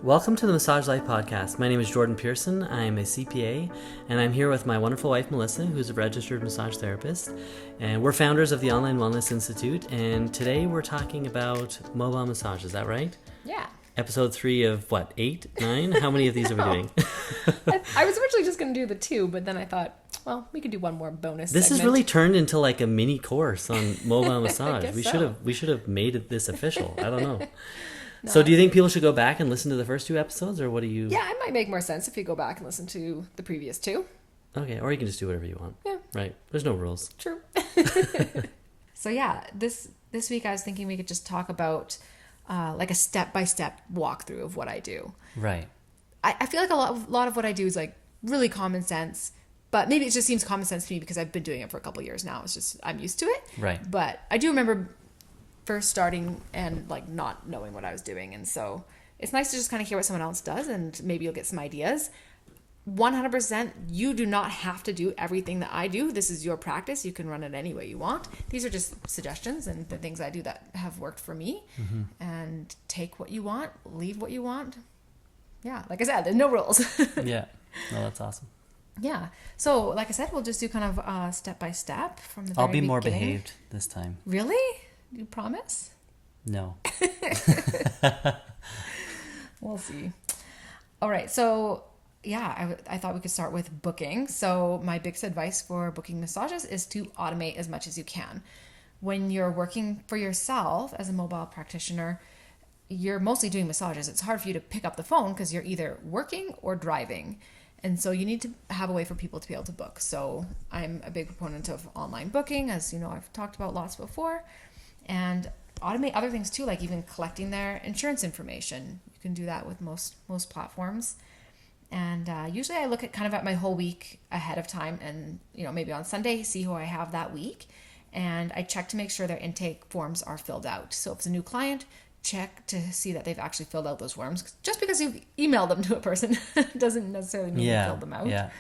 Welcome to the Massage Life Podcast. My name is Jordan Pearson. I am a CPA, and I'm here with my wonderful wife, Melissa, who's a registered massage therapist. And we're founders of the Online Wellness Institute, and today we're talking about mobile massage. Is that right? Yeah. Episode 3 of what, 8, 9? How many of these are we doing? I was originally just going to do the 2, but then I thought, well, we could do one more bonus This segment. has really turned into like a mini course on mobile massage. guess We should have made this official. I don't know. So do you think people should go back and listen to the first 2 episodes, or what do you... Yeah, it might make more sense if you go back and listen to the previous 2. Okay, or you can just do whatever you want. Yeah. Right. There's no rules. True. So yeah, this week I was thinking we could just talk about like a step-by-step walkthrough of what I do. Right. I feel like a lot of what I do is like really common sense, but maybe it just seems common sense to me because I've been doing it for a couple of years now. It's just, I'm used to it. Right. But I do remember first starting and like not knowing what I was doing, and so it's nice to just kind of hear what someone else does, and maybe you'll get some ideas. 100%, you do not have to do everything that I do. This is your practice. You can run it any way you want. These are just suggestions and the things I do that have worked for me. Mm-hmm. And take what you want, leave what you want. Yeah, like I said, there's no rules. Yeah, no, that's awesome. Yeah, so like I said, we'll just do kind of step by step from the very I'll be more beginning. behaved this time. Really? You promise? No. We'll see. All right. So yeah, I thought we could start with booking. So my biggest advice for booking massages is to automate as much as you can. When you're working for yourself as a mobile practitioner, you're mostly doing massages. It's hard for you to pick up the phone because you're either working or driving. And so you need to have a way for people to be able to book. So I'm a big proponent of online booking, as you know, I've talked about lots before. And automate other things too, like even collecting their insurance information. You can do that with most platforms. And usually I look at kind of at my whole week ahead of time, and maybe on Sunday see who I have that week, and I check to make sure their intake forms are filled out. So if it's a new client, check to see that they've actually filled out those forms. Just because you've emailed them to a person doesn't necessarily mean you filled them out. Yeah.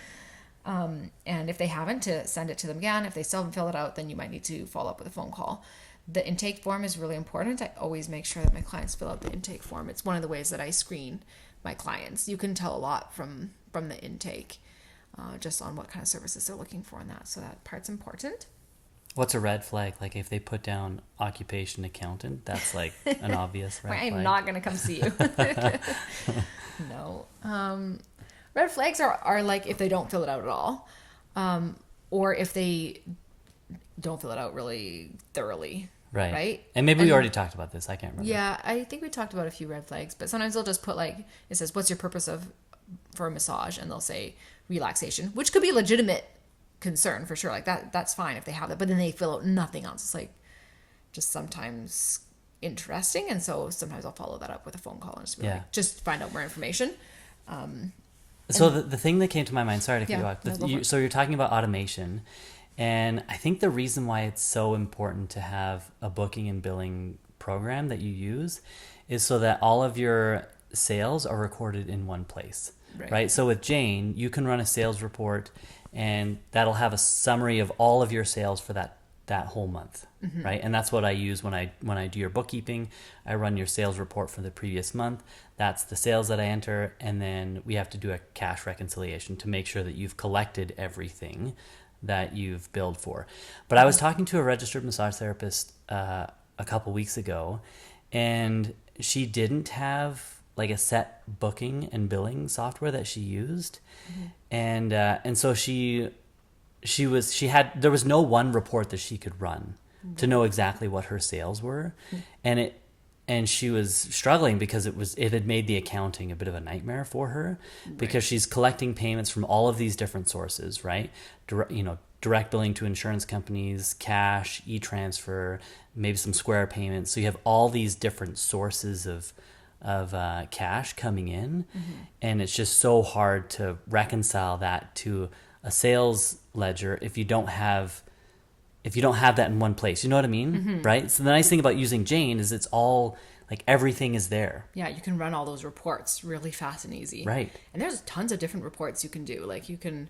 And if they haven't, to send it to them again. If they still haven't filled it out, then you might need to follow up with a phone call. The intake form is really important. I always make sure that my clients fill out the intake form. It's one of the ways that I screen my clients. You can tell a lot from the intake, just on what kind of services they're looking for in that. So that part's important. What's a red flag? Like if they put down occupation accountant, that's like an obvious red flag. I'm not going to come see you. No. Red flags are like if they don't fill it out at all, or if they don't fill it out really thoroughly. Right. And maybe we already talked about this. I can't remember. Yeah, I think we talked about a few red flags, but sometimes they'll just put like, it says, what's your purpose for a massage? And they'll say relaxation, which could be a legitimate concern for sure. Like that's fine if they have that, but then they fill out nothing else. It's like just sometimes interesting. And so sometimes I'll follow that up with a phone call and just be like, just find out more information. So the thing that came to my mind, sorry to cut you off. So you're talking about automation. And I think the reason why it's so important to have a booking and billing program that you use is so that all of your sales are recorded in one place, right? So with Jane, you can run a sales report, and that'll have a summary of all of your sales for that whole month, mm-hmm. right? And that's what I use when I do your bookkeeping. I run your sales report for the previous month. That's the sales that I enter, and then we have to do a cash reconciliation to make sure that you've collected everything that you've billed for. But I was talking to a registered massage therapist a couple weeks ago, and she didn't have like a set booking and billing software that she used, mm-hmm. and so there was no one report that she could run mm-hmm. to know exactly what her sales were, mm-hmm. and she was struggling because it had made the accounting a bit of a nightmare for her, because she's collecting payments from all of these different sources, right? Direct billing to insurance companies, cash, e-transfer, maybe some Square payments. So you have all these different sources of cash coming in, mm-hmm. and it's just so hard to reconcile that to a sales ledger if you don't have that in one place. You know what I mean? Mm-hmm. Right? So the nice thing about using Jane is it's all like everything is there. Yeah, you can run all those reports really fast and easy. Right. And there's tons of different reports you can do. Like you can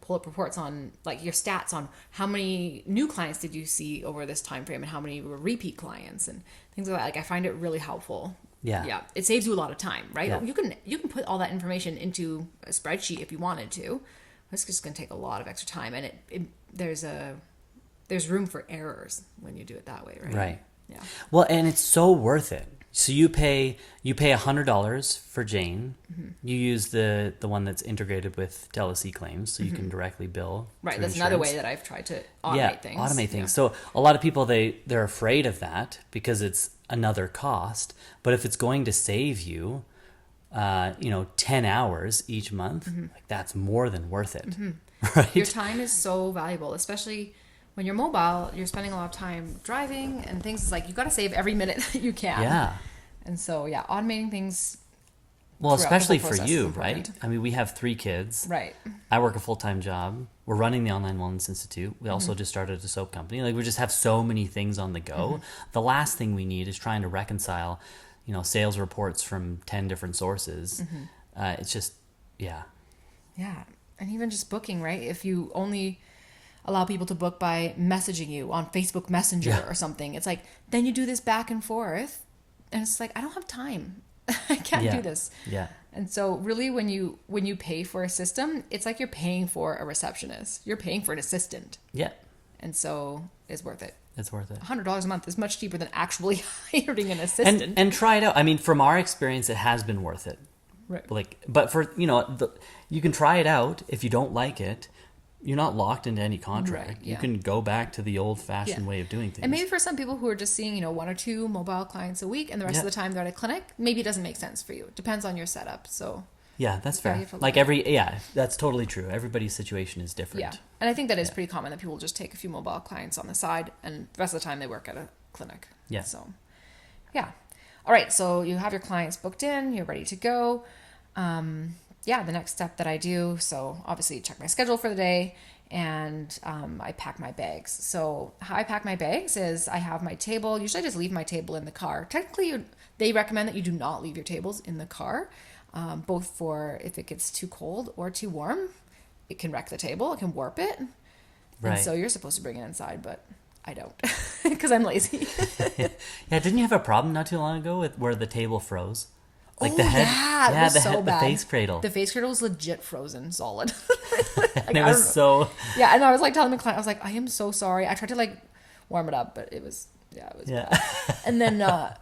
pull up reports on like your stats on how many new clients did you see over this time frame and how many were repeat clients and things like that. Like I find it really helpful Yeah. It saves you a lot of time, right? Yeah. You can put all that information into a spreadsheet if you wanted to. It's just going to take a lot of extra time, and there's room for errors when you do it that way, right? Right. Yeah. Well, and it's so worth it. So you pay $100 for Jane. Mm-hmm. You use the one that's integrated with TELUS eClaims, so you can directly bill. Right. That's another way that I've tried to automate things. Automate things. So a lot of people they're afraid of that because it's another cost. But if it's going to save you, 10 hours each month, like that's more than worth it. Right. Your time is so valuable, especially when you're mobile. You're spending a lot of time driving and things. It's like you got to save every minute that you can. Yeah. And so automating things. Well, especially for you, right? I mean, we have 3 kids. Right. I work a full-time job. We're running the Online Wellness Institute. We also just started a soap company. Like, we just have so many things on the go. The last thing we need is trying to reconcile, sales reports from 10 different sources. It's just, yeah. Yeah. And even just booking, right? If you only allow people to book by messaging you on Facebook Messenger or something, it's like, then you do this back and forth. And it's like, I don't have time. I can't do this. Yeah. And so really when you pay for a system, it's like you're paying for a receptionist. You're paying for an assistant. Yeah. And so it's worth it. It's worth it. $100 a month is much cheaper than actually hiring an assistant. And try it out. I mean, from our experience, it has been worth it. Right. But for, you can try it out. If you don't like it, you're not locked into any contract. Right, yeah. You can go back to the old-fashioned way of doing things. And maybe for some people who are just seeing, 1 or 2 mobile clients a week and the rest of the time they're at a clinic, maybe it doesn't make sense for you. It depends on your setup. So yeah, that's fair. Like that's totally true. Everybody's situation is different. Yeah. And I think that is pretty common that people just take a few mobile clients on the side and the rest of the time they work at a clinic. Yeah. So, yeah. All right. So you have your clients booked in, you're ready to go. The next step that I do, so obviously check my schedule for the day and I pack my bags. So how I pack my bags is I have my table. Usually I just leave my table in the car. Technically, they recommend that you do not leave your tables in the car, both for if it gets too cold or too warm. It can wreck the table. It can warp it. Right. And so you're supposed to bring it inside, but I don't because I'm lazy. Yeah, didn't you have a problem not too long ago with where the table froze? Like the head, it was so bad. The face cradle. The face cradle was legit frozen solid. And it was so... Yeah, and I was like telling the client, I was like, I am so sorry. I tried to warm it up, but it was bad. And then I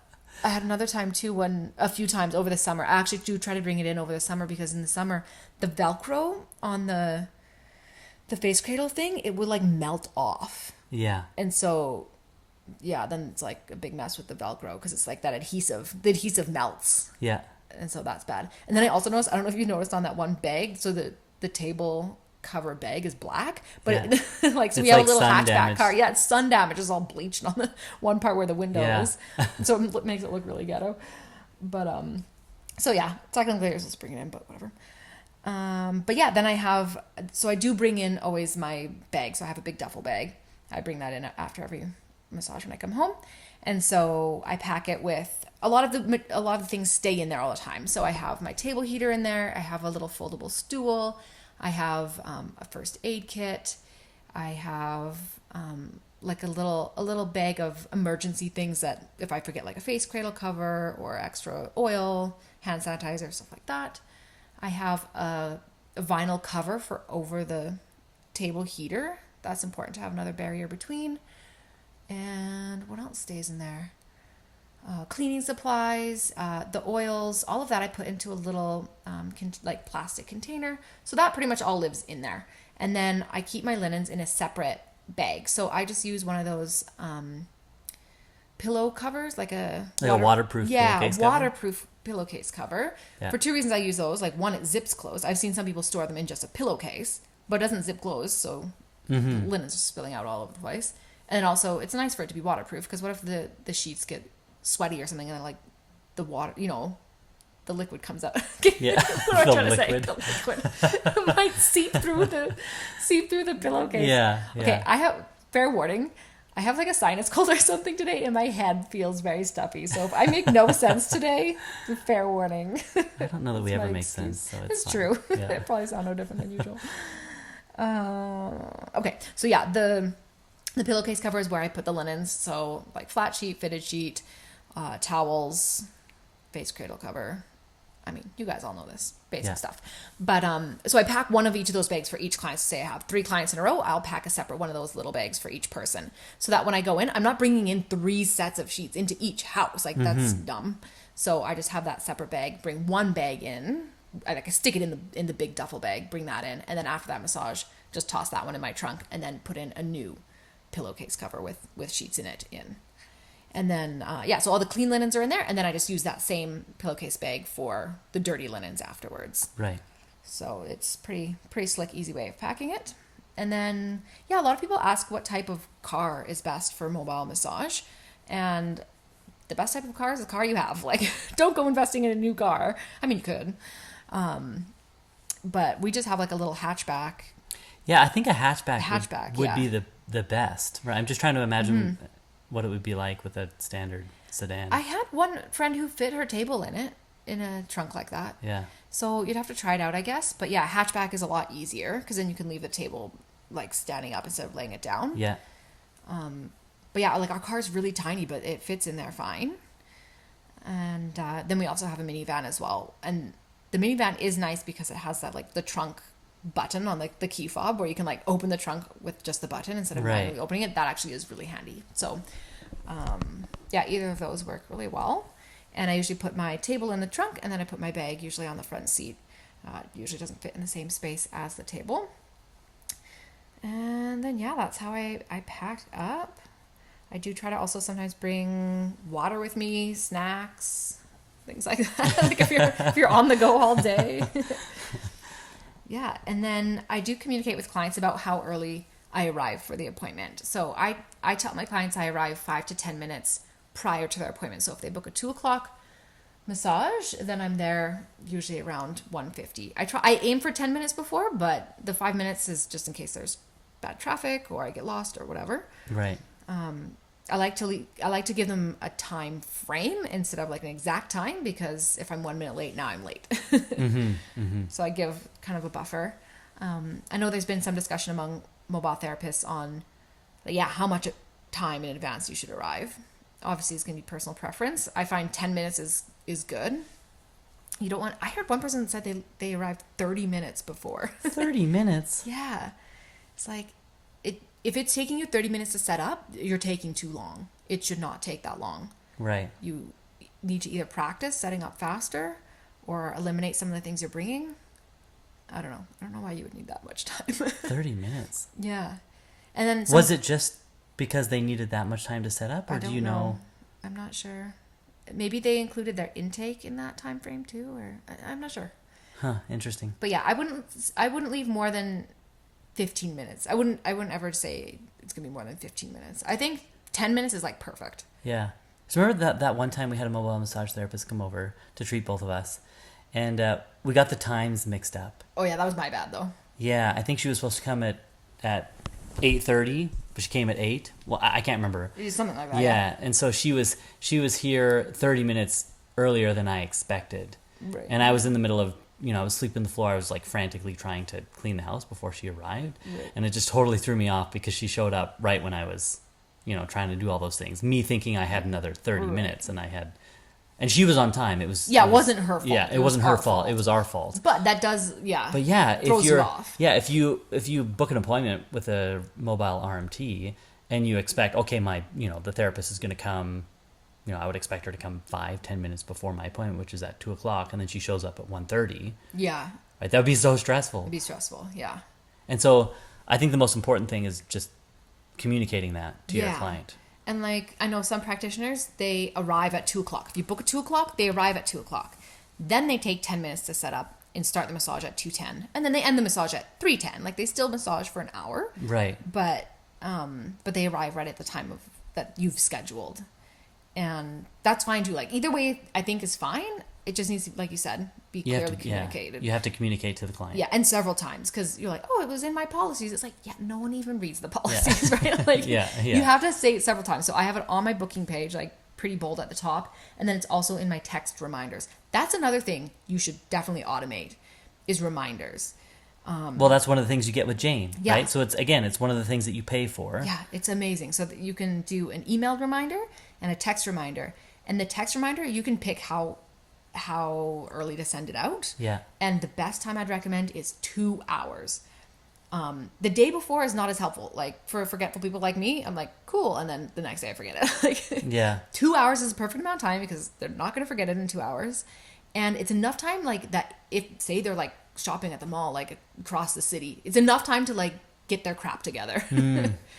had another time too, a few times over the summer. I actually do try to bring it in over the summer because in the summer, the Velcro on the face cradle thing, it would melt off. Yeah. And so... yeah, then it's like a big mess with the Velcro because it's like that adhesive. The adhesive melts. Yeah. And so that's bad. And then I also noticed, I don't know if you noticed on that one bag, so the table cover bag is black, but so it's we have a little hatchback car. Yeah, it's sun damage. It's all bleached on the one part where the window is. So it makes it look really ghetto. But, so yeah, technically I was just bringing it in, but whatever. But yeah, then I do bring in always my bag. So I have a big duffel bag. I bring that in after every massage when I come home, and so I pack it with a lot of the things stay in there all the time. So I have my table heater in there. I have a little foldable stool. I have a first aid kit. I have a little bag of emergency things that if I forget, like a face cradle cover or extra oil, hand sanitizer, stuff like that. I have a vinyl cover for over the table heater. That's important to have another barrier between. And what else stays in there? Cleaning supplies, the oils, all of that I put into a little plastic container. So that pretty much all lives in there. And then I keep my linens in a separate bag. So I just use one of those pillow covers, like a waterproof pillowcase cover? Waterproof pillowcase cover. Yeah. For 2 reasons I use those. One, it zips closed. I've seen some people store them in just a pillowcase, but it doesn't zip closed, so linens are spilling out all over the place. And also, it's nice for it to be waterproof because what if the sheets get sweaty or something and the water, the liquid comes out. Yeah, what am I trying to say? The liquid might seep through the pillowcase. Yeah. Okay, I have fair warning. I have a sinus cold or something today, and my head feels very stuffy. So if I make no sense today, fair warning. I don't know that we ever make sense. So it's true. Yeah. It probably sounds no different than usual. Okay, so yeah, the pillowcase cover is where I put the linens. So flat sheet, fitted sheet, towels, face cradle cover. I mean, you guys all know this basic stuff. But so I pack one of each of those bags for each client. So say I have 3 clients in a row, I'll pack a separate one of those little bags for each person. So that when I go in, I'm not bringing in 3 sets of sheets into each house. Like that's dumb. So I just have that separate bag, bring one bag in, I stick it in the big duffel bag, bring that in. And then after that massage, just toss that one in my trunk and then put in a new pillowcase cover with sheets in it in. And then, so all the clean linens are in there. And then I just use that same pillowcase bag for the dirty linens afterwards. Right. So it's pretty slick, easy way of packing it. And then, a lot of people ask what type of car is best for mobile massage. And the best type of car is the car you have. Like, don't go investing in a new car. I mean, you could. But we just have like a little hatchback. Yeah, I think a hatchback would be the best. Right. I'm just trying to imagine what it would be like with a standard sedan. I had one friend who fit her table in it, in a trunk like that. Yeah. So you'd have to try it out, I guess. But yeah, hatchback is a lot easier because then you can leave the table like standing up instead of laying it down. Yeah. But yeah, like our car is really tiny, but it fits in there fine. And then we also have a minivan as well. And the minivan is nice because it has that like the trunk button on like the key fob where you can like open the trunk with just the button instead of manually opening it. That actually is really handy. So either of those work really well. And I usually put my table in the trunk and then I put my bag usually on the front seat. It usually doesn't fit in the same space as the table. And then that's how I packed up. I do try to also sometimes bring water with me, snacks, things like that. Like if you're on the go all day. Yeah, and then I do communicate with clients about how early I arrive for the appointment. So I tell my clients I arrive 5 to 10 minutes prior to their appointment. So if they book a 2:00 massage, then I'm there usually around 1:50. I aim for 10 minutes before, but the 5 minutes is just in case there's bad traffic or I get lost or whatever. Right. I like to give them a time frame instead of like an exact time, because if I'm 1 minute late, now I'm late. So I give kind of a buffer. I know there's been some discussion among mobile therapists on, how much time in advance you should arrive. Obviously, it's going to be personal preference. I find 10 minutes is good. You don't want. I heard one person said they arrived 30 minutes before. 30 minutes. Yeah, it's like if it's taking you 30 minutes to set up, you're taking too long. It should not take that long. Right. You need to either practice setting up faster or eliminate some of the things you're bringing. I don't know why you would need that much time. 30 minutes. Yeah. And then was it just because they needed that much time to set up, or do you know? I'm not sure. Maybe they included their intake in that time frame too, or I'm not sure. Huh, interesting. But yeah, I wouldn't leave more than 15 minutes. I wouldn't ever say it's going to be more than 15 minutes. I think 10 minutes is like perfect. Yeah. So remember that one time we had a mobile massage therapist come over to treat both of us, and we got the times mixed up. Oh yeah, that was my bad though. Yeah, I think she was supposed to come at 8:30, but she came at 8. Well, I can't remember. Something like that. Yeah, and so she was here 30 minutes earlier than I expected. Right. And I was in the middle of, I was sleeping on the floor. I was like frantically trying to clean the house before she arrived. Right. And it just totally threw me off because she showed up right when I was, trying to do all those things. Me thinking I had another 30 minutes and she was on time. It wasn't her fault. Yeah, it wasn't her fault. It was our fault. But that does, But yeah, throws you off. Yeah, if you book an appointment with a mobile RMT and you expect, okay, the therapist is going to come, I would expect her to come 5-10 minutes before my appointment, which is at 2:00, and then she shows up at 1:30. Yeah. Right, that would be so stressful. It'd be stressful, yeah. And so I think the most important thing is just communicating that to your client. And like, I know some practitioners, they arrive at 2:00. If you book at 2:00, they arrive at 2:00. Then they take 10 minutes to set up and start the massage at 2:10. And then they end the massage at 3:10. Like, they still massage for an hour. Right. But they arrive right at the time that you've scheduled. And that's fine too. Like, either way, I think is fine. It just needs to, like you said, be clearly communicated. You have to communicate to the client. Yeah, and several times, because you're like, oh, it was in my policies. It's like, no one even reads the policies, right? Like, you have to say it several times. So I have it on my booking page, like pretty bold at the top, and then it's also in my text reminders. That's another thing you should definitely automate, is reminders. Well, that's one of the things you get with Jane, right? So it's one of the things that you pay for. Yeah, it's amazing. So that you can do an emailed reminder and a text reminder. And the text reminder, you can pick how how early to send it out. Yeah. And the best time I'd recommend is 2 hours. The day before is not as helpful. Like for forgetful people like me, I'm like, cool. And then the next day I forget it. Like, yeah. 2 hours is a perfect amount of time because they're not going to forget it in 2 hours. And it's enough time like that if, say they're like shopping at the mall, like across the city, it's enough time to like get their crap together.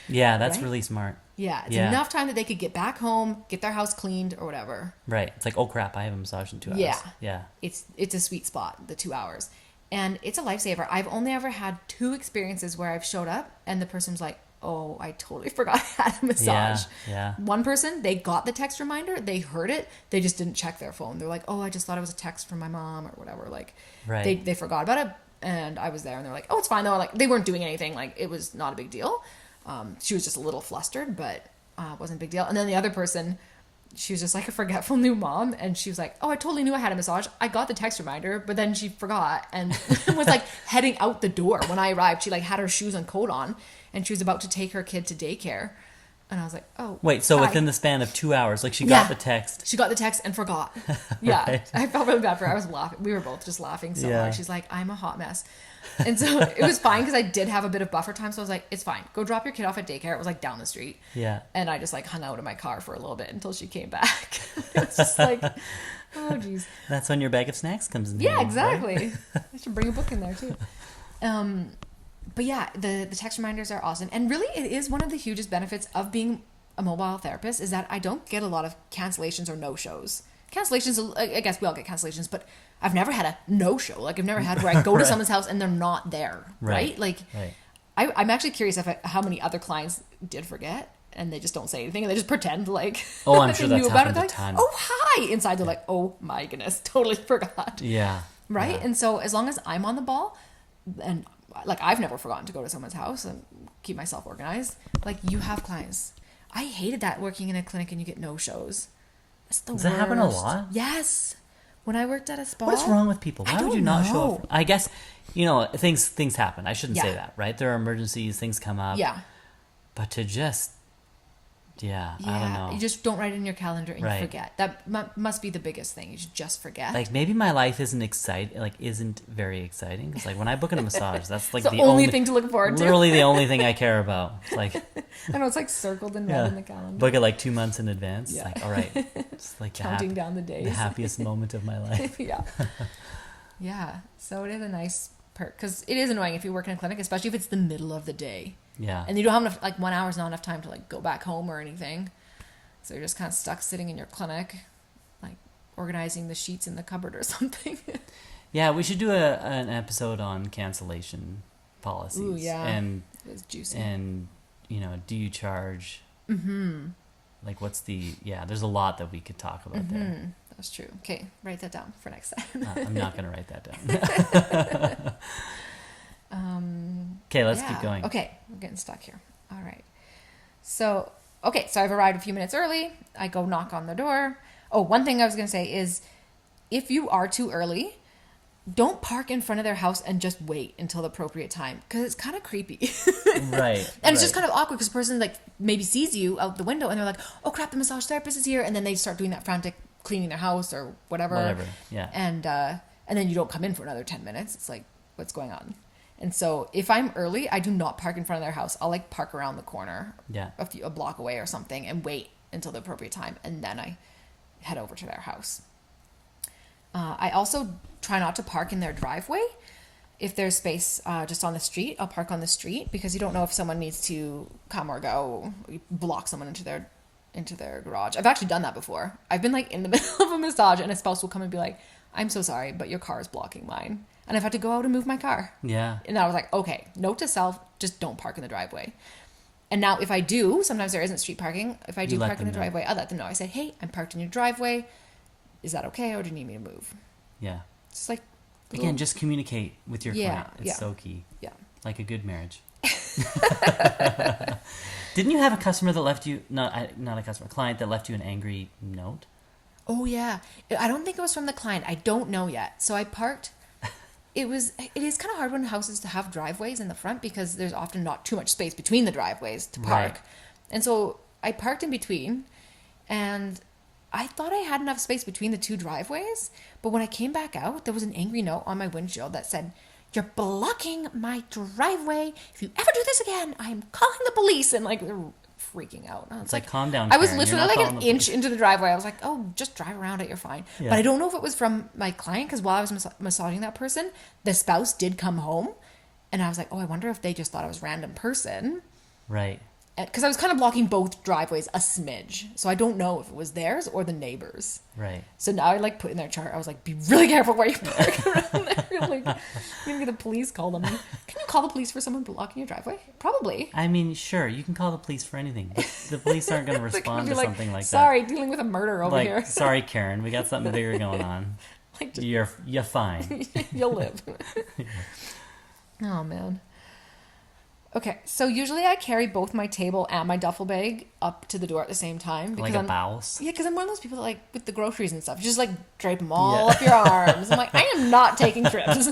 Yeah, that's Right? really smart. Yeah, it's Yeah. enough time that they could get back home, get their house cleaned or whatever. Right. It's like, oh crap, I have a massage in 2 hours. Yeah. Yeah. It's a sweet spot, the 2 hours. And it's a lifesaver. I've only ever had 2 experiences where I've showed up and the person's like, oh, I totally forgot I had a massage. Yeah. One person, they got the text reminder, they heard it, they just didn't check their phone. They're like, oh, I just thought it was a text from my mom or whatever. Like, Right. they forgot about it. And I was there and they're like, oh, it's fine though. Like, they weren't doing anything. Like, it was not a big deal. She was just a little flustered, but it wasn't a big deal. And then the other person, she was just like a forgetful new mom. And she was like, oh, I totally knew I had a massage. I got the text reminder, but then she forgot and was like heading out the door when I arrived. She like had her shoes and coat on and she was about to take her kid to daycare. And I was like, oh. Wait, so hi. within the span of 2 hours, like she got the text. She got the text and forgot. Yeah. Right. I felt really bad for her. I was laughing. We were both just laughing so Yeah. hard. She's like, I'm a hot mess. And so it was fine because I did have a bit of buffer time. So I was like, it's fine. Go drop your kid off at daycare. It was like down the street. Yeah. And I just like hung out in my car for a little bit until she came back. It's just like, oh geez. That's when your bag of snacks comes in. Yeah, handy, exactly. right? I should bring a book in there too. But yeah, the text reminders are awesome. And really it is one of the hugest benefits of being a mobile therapist is that I don't get a lot of cancellations or no-shows. Cancellations, I guess we all get cancellations, but I've never had a no-show. Like I've never had where I go to Right. someone's house and they're not there, right? Like Right. I'm actually curious how many other clients did forget and they just don't say anything and they just pretend like Oh, I'm sure they that's knew about happened it. They're a like, ton. oh, hi. Inside they're like, oh my goodness, totally forgot. Yeah. Right? Yeah. And so as long as I'm on the ball and like I've never forgotten to go to someone's house and keep myself organized, like you have clients. I hated that working in a clinic and you get no shows. That's the worst. Does that happen a lot? Yes. When I worked at a spa. What's wrong with people? I Why would don't you not show know. up? I guess, things happen. I shouldn't say Yeah. that, right? There are emergencies, things come up. Yeah. But to just, I don't know. You just don't write it in your calendar and Right. you forget. That must be the biggest thing. You should just forget. Like maybe my life isn't very exciting. Because like when I book in a massage, that's like it's the only thing to look forward to. literally the only thing I care about. It's like I know it's like circled in red in the calendar. book it like 2 months in advance. Yeah. It's like, all right, it's like Counting down the days. the happiest moment of my life. Yeah. Yeah. So it is a nice perk because it is annoying if you work in a clinic, especially if it's the middle of the day Yeah. and you don't have enough, like 1 hour is not enough time to like go back home or anything. So you're just kind of stuck sitting in your clinic, like organizing the sheets in the cupboard or something. Yeah, we should do an episode on cancellation policies. Ooh, yeah. And It was juicy. and do you charge? Mm-hmm. Like, what's there's a lot that we could talk about there. That's true. Okay, write that down for next time. I'm not going to write that down. Okay, let's keep going. Okay, we're getting stuck here. All right. So I've arrived a few minutes early. I go knock on the door. Oh, one thing I was going to say is if you are too early, don't park in front of their house and just wait until the appropriate time because it's kind of creepy. Right. And it's just kind of awkward because the person like maybe sees you out the window and they're like, oh crap, the massage therapist is here. And then they start doing that frantic cleaning their house or whatever. Whatever, yeah. And then you don't come in for another 10 minutes. It's like, what's going on? And so if I'm early, I do not park in front of their house. I'll like park around the corner, Yeah. a block away or something, and wait until the appropriate time, and then I head over to their house. I also try not to park in their driveway. If there's space just on the street, I'll park on the street because you don't know if someone needs to come or go. You block someone into their garage. I've actually done that before. I've been like in the middle of a massage, and a spouse will come and be like, "I'm so sorry, but your car is blocking mine." And I've had to go out and move my car. Yeah. And I was like, okay, note to self, just don't park in the driveway. And now if I do, sometimes there isn't street parking. If I do let park in the them know. driveway, I let them know. I say, hey, I'm parked in your driveway. Is that okay? Or do you need me to move? Yeah. It's just like, Again, just communicate with your Yeah, client. It's yeah. so key. yeah. Like a good marriage. Didn't you have a customer that left you, not a customer, a client that left you an angry note? Oh yeah. I don't think it was from the client. I don't know yet. So I parked. It is kind of hard when houses to have driveways in the front because there's often not too much space between the driveways to park. Right. And so I parked in between and I thought I had enough space between the two driveways, but when I came back out, there was an angry note on my windshield that said, "You're blocking my driveway. If you ever do this again, I am calling the police." And like, they're freaking out. It's like, calm down, I was Karen. literally like an inch into the driveway. I was like, oh, just drive around it. You're fine. Yeah. But I don't know if it was from my client, because while I was massaging that person, the spouse did come home. And I was like, oh, I wonder if they just thought I was a random person. Right. Because I was kind of blocking both driveways a smidge. So I don't know if it was theirs or the neighbors. Right. So now I like put in their chart, I was like, be really careful where you park around there. Like, you're going to get the police called on me. Can you call the police for someone blocking your driveway? Probably. I mean, sure, you can call the police for anything. The police aren't going to respond to something like that. Sorry, dealing with a murder over here. Sorry, Karen, we got something bigger going on. Like, you're fine. You'll live. Yeah. Oh, man. Okay, so usually I carry both my table and my duffel bag up to the door at the same time. Like a bouse? Yeah, because I'm one of those people that, like, with the groceries and stuff, you just, like, drape them all up your arms. I'm like, I am not taking trips.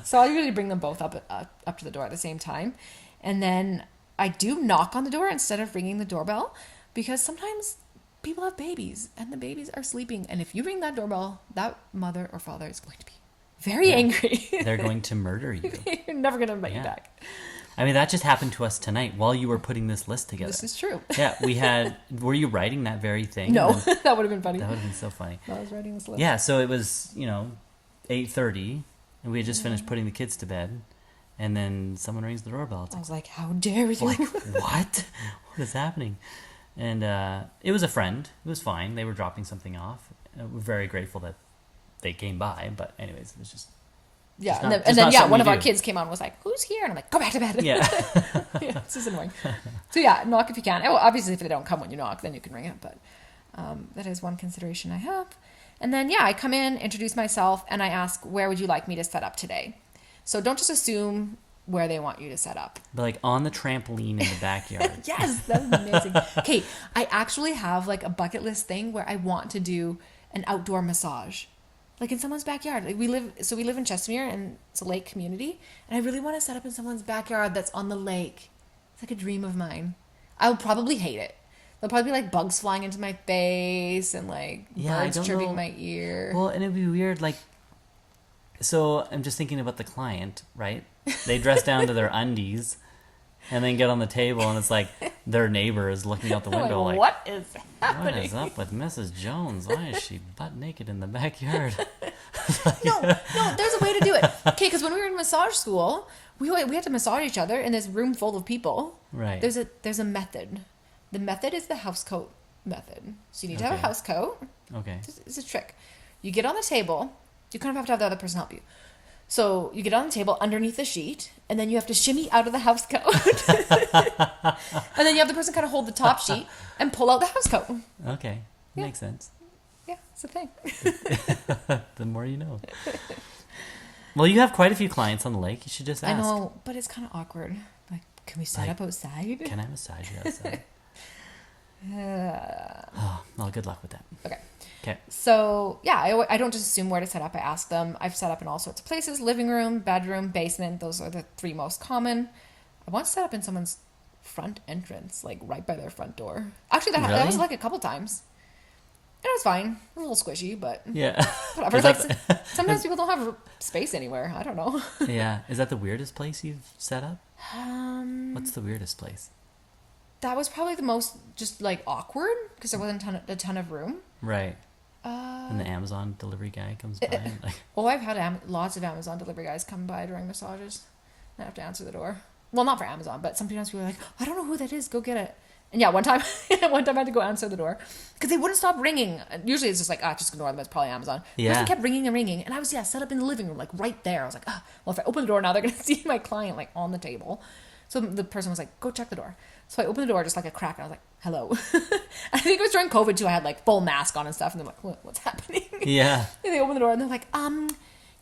So I usually bring them both up to the door at the same time. And then I do knock on the door instead of ringing the doorbell, because sometimes people have babies and the babies are sleeping. And if you ring that doorbell, that mother or father is going to be very angry. They're going to murder you. You're never going to invite you back. I mean, that just happened to us tonight while you were putting this list together. This is true. Yeah, we had... Were you writing that very thing? No, that would have been funny. That would have been so funny. I was writing this list. Yeah, so it was, 8:30, and we had just finished putting the kids to bed, and then someone rings the doorbell. I was like, how dare you? Like, what? What is happening? And it was a friend. It was fine. They were dropping something off. We're very grateful that they came by, but anyways, it was just... Yeah, and then one of our kids came on and was like, who's here? And I'm like, go back to bed. Yeah. Yeah, it's just annoying. So yeah, knock if you can. Well, obviously if they don't come when you knock, then you can ring it, but that is one consideration I have. And then, I come in, introduce myself, and I ask, where would you like me to set up today? So don't just assume where they want you to set up. But like on the trampoline in the backyard. Yes, that's amazing. Okay, I actually have like a bucket list thing where I want to do an outdoor massage. Like in someone's backyard. Like we live in Chestermere, and it's a lake community, and I really want to set up in someone's backyard that's on the lake. It's like a dream of mine. I'll probably hate it. There'll probably be like bugs flying into my face and like birds chirping my ear. Well, and it'd be weird, like, so I'm just thinking about the client, right? They dress down to their undies and then get on the table, and it's like their neighbor is looking out the window like, what is happening? What is up with Mrs. Jones? Why is she butt naked in the backyard? No, there's a way to do it. Okay, because when we were in massage school, we had to massage each other in this room full of people. Right. There's a method. The method is the house coat method. So you need to have a house coat. Okay. It's a trick. You get on the table. You kind of have to have the other person help you. So you get on the table underneath the sheet, and then you have to shimmy out of the house coat. And then you have the person kind of hold the top sheet and pull out the house coat. Okay. Makes sense. Yeah, it's a thing. The more you know. Well, you have quite a few clients on the lake. You should just ask. I know, but it's kind of awkward. Like, can we set up outside? Can I massage you outside? Well, good luck with that. Okay. Okay. So, I don't just assume where to set up. I ask them. I've set up in all sorts of places: living room, bedroom, basement. Those are the three most common. I want to set up in someone's front entrance, like right by their front door. Actually, that was like a couple times. And it was fine. It was a little squishy, but yeah, whatever. Sometimes people don't have space anywhere. I don't know. Yeah. Is that the weirdest place you've set up? What's the weirdest place? That was probably the most just like awkward because there wasn't a ton of room. Right. And the Amazon delivery guy comes by. And like... Well, I've had lots of Amazon delivery guys come by during massages. I have to answer the door. Well, not for Amazon, but sometimes people are like, I don't know who that is. Go get it. And yeah, one time I had to go answer the door because they wouldn't stop ringing. Usually it's just like, just ignore them. It's probably Amazon. Yeah. The person kept ringing and ringing. And I was, set up in the living room, like right there. I was like, well, if I open the door now, they're going to see my client like on the table. So the person was like, go check the door. So I opened the door just like a crack, and I was like, hello. I think it was during COVID too. I had like full mask on and stuff, and they're like, what's happening? Yeah. And they opened the door, and they're like,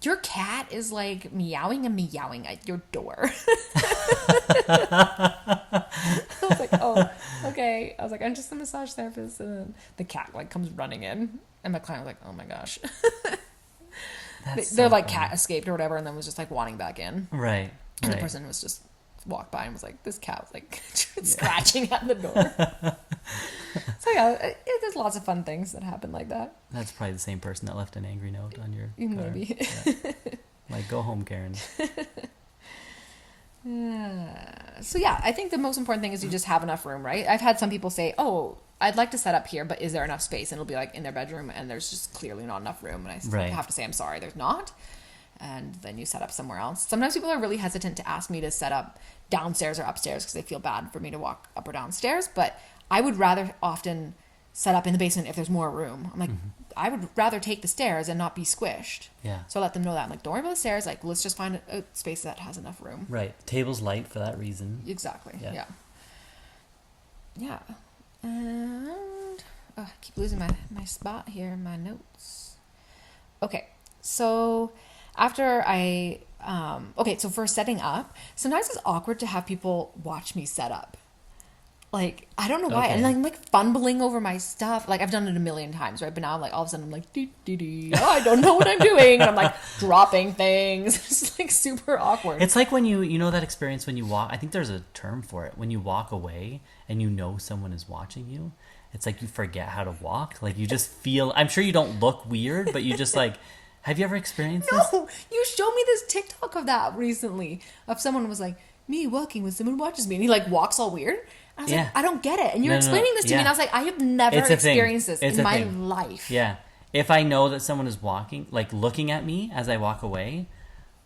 your cat is like meowing and meowing at your door. I was like, oh, okay. I was like, I'm just a massage therapist. And then the cat like comes running in, and my client was like, oh my gosh. They're like, cat escaped or whatever, and then was just like wanting back in. Right. And the person was just walked by and was like, this cat was like scratching at the door. So yeah, there's lots of fun things that happen like that. That's probably the same person that left an angry note on your car. Maybe. Yeah. Like, go home, Karen. So yeah, I think the most important thing is you just have enough room, right? I've had some people say, oh, I'd like to set up here, but is there enough space? And it'll be like in their bedroom and there's just clearly not enough room. And I have to say, I'm sorry, there's not. And then you set up somewhere else. Sometimes people are really hesitant to ask me to set up downstairs or upstairs because they feel bad for me to walk up or downstairs. But I would rather often set up in the basement if there's more room. I'm like, I would rather take the stairs and not be squished. Yeah. So I let them know that. I'm like, don't worry about the stairs. Like, let's just find a space that has enough room. Right. The table's light for that reason. Exactly. Yeah. And I keep losing my spot here in my notes. Okay. So after so for setting up, sometimes it's awkward to have people watch me set up. Like, I don't know why. Okay. And I'm like fumbling over my stuff. Like, I've done it a million times, right? But now I'm like, all of a sudden I'm like, oh, I don't know what I'm doing. And I'm like dropping things. It's like super awkward. It's like when you know that experience when you walk, I think there's a term for it. When you walk away and you know someone is watching you, it's like you forget how to walk. Like you just feel, I'm sure you don't look weird, but you just like, have you ever experienced this? No, you showed me this TikTok of that recently. Of someone was like, me walking when someone watches me. And he like walks all weird. I was like, I don't get it. And you're explaining this to me. And I was like, I have never experienced this in my life. Yeah. If I know that someone is walking, like looking at me as I walk away,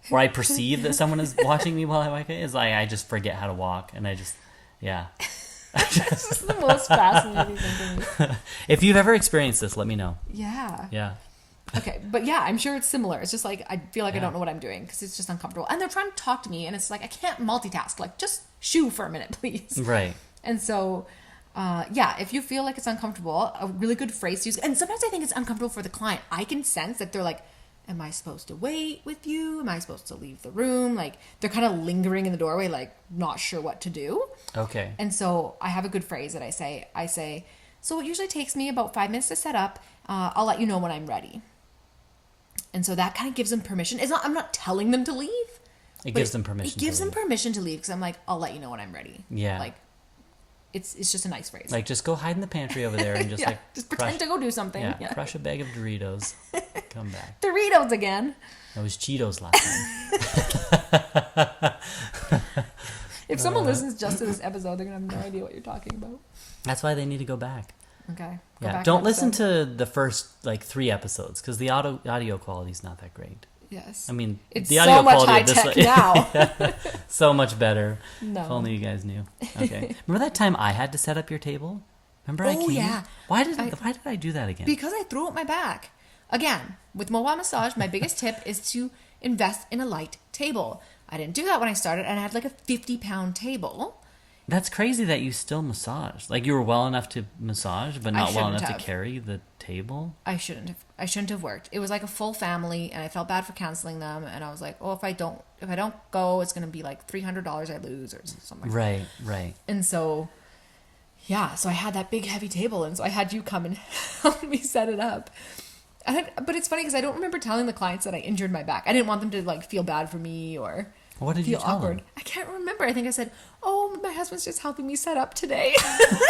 or I perceive that someone is watching me while I walk away, it's like I just forget how to walk. And I just, It's just the most fascinating thing to me. If you've ever experienced this, let me know. Yeah. Okay, but yeah, I'm sure it's similar. It's just like I feel like I don't know what I'm doing because it's just uncomfortable. And they're trying to talk to me, and it's like I can't multitask. Like, just shoo for a minute, please. Right. And so, if you feel like it's uncomfortable, a really good phrase to use. And sometimes I think it's uncomfortable for the client. I can sense that they're like, am I supposed to wait with you? Am I supposed to leave the room? Like, they're kind of lingering in the doorway, like, not sure what to do. Okay. And so I have a good phrase that I say, so it usually takes me about 5 minutes to set up. I'll let you know when I'm ready. And so that kind of gives them permission. I'm not telling them to leave. It gives them permission. It gives them permission to leave because I'm like, I'll let you know when I'm ready. Yeah. Like, it's just a nice phrase. Like, just go hide in the pantry over there and just just pretend to go do something. Yeah, crush a bag of Doritos. Come back. Doritos again. That was Cheetos last time. If someone listens just to this episode, they're going to have no idea what you're talking about. That's why they need to go back. Okay. Yeah, don't listen to the first 3 episodes because the audio quality is not that great. Yes. I mean, it's the audio so much quality high of this tech now. so much better. No. If only you guys knew. Okay. Remember that time I had to set up your table? Remember I came? Oh yeah. Why did I do that again? Because I threw out my back. Again, with Mobile Massage, my biggest tip is to invest in a light table. I didn't do that when I started, and I had like a 50-pound table. That's crazy that you still massage. Like, you were well enough to massage, but not well enough to carry the table? I shouldn't have worked. It was like a full family, and I felt bad for canceling them. And I was like, oh, if I don't go, it's going to be like $300 I lose or something. Right. And so, so I had that big heavy table, and so I had you come and help me set it up. But it's funny because I don't remember telling the clients that I injured my back. I didn't want them to like feel bad for me or what did you tell awkward. Them? I can't remember. I think I said, "Oh, my husband's just helping me set up today."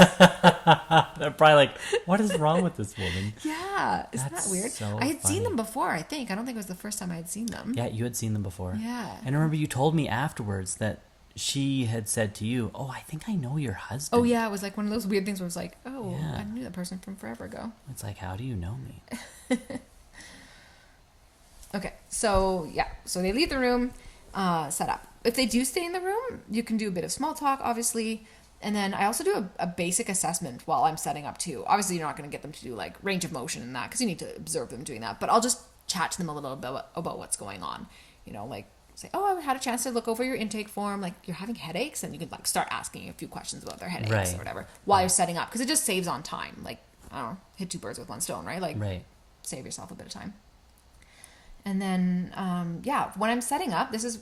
They're probably like, "What is wrong with this woman?" Yeah, isn't that weird? So I had seen them before. I don't think it was the first time I had seen them. Yeah, you had seen them before. Yeah, and I remember you told me afterwards that she had said to you, "Oh, I think I know your husband." Oh yeah, it was like one of those weird things where it was like, "Oh, yeah. I knew that person from forever ago." It's like, how do you know me? Okay, so they leave the room, set up. If they do stay in the room, you can do a bit of small talk, obviously. And then I also do a basic assessment while I'm setting up too. Obviously, you're not going to get them to do like range of motion and that because you need to observe them doing that. But I'll just chat to them a little bit about what's going on. You know, like say, oh, I had a chance to look over your intake form. Like, you're having headaches, and you can like start asking a few questions about their headaches or whatever while you're setting up because it just saves on time. Like, I don't know, hit 2 birds with 1 stone, right? Like, save yourself a bit of time. And then, when I'm setting up, this is